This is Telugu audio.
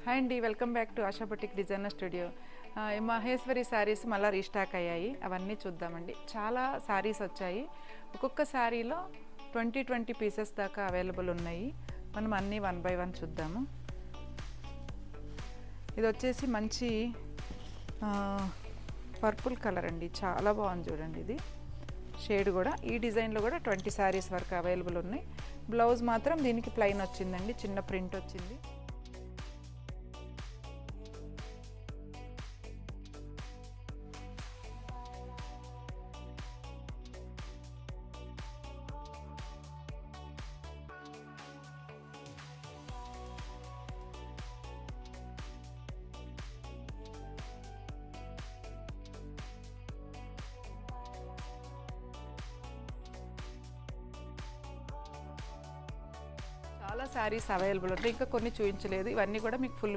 హాయ్ అండి, welcome back to ASHA boutique designer studio. Maheshwari saris మళ్ళీ రీస్టాక్ అయ్యాయి, అవన్నీ చూద్దామండి. చాలా శారీస్ వచ్చాయి, ఒక్కొక్క శారీలో 20 పీసెస్ దాకా అవైలబుల్ ఉన్నాయి. మనం అన్నీ 1 by 1 చూద్దాము. ఇది వచ్చేసి మంచి పర్పుల్ కలర్ అండి, చాలా బాగుంది చూడండి. ఇది షేడ్ కూడా ఈ డిజైన్లో కూడా 20 శారీస్ వరకు అవైలబుల్ ఉన్నాయి. బ్లౌజ్ మాత్రం దీనికి ప్లెయిన్ వచ్చిందండి, చిన్న ప్రింట్ వచ్చింది. చాలా శారీస్ అవైలబుల్ ఉంటాయి, ఇంకా కొన్ని చూపించలేదు. ఇవన్నీ కూడా మీకు ఫుల్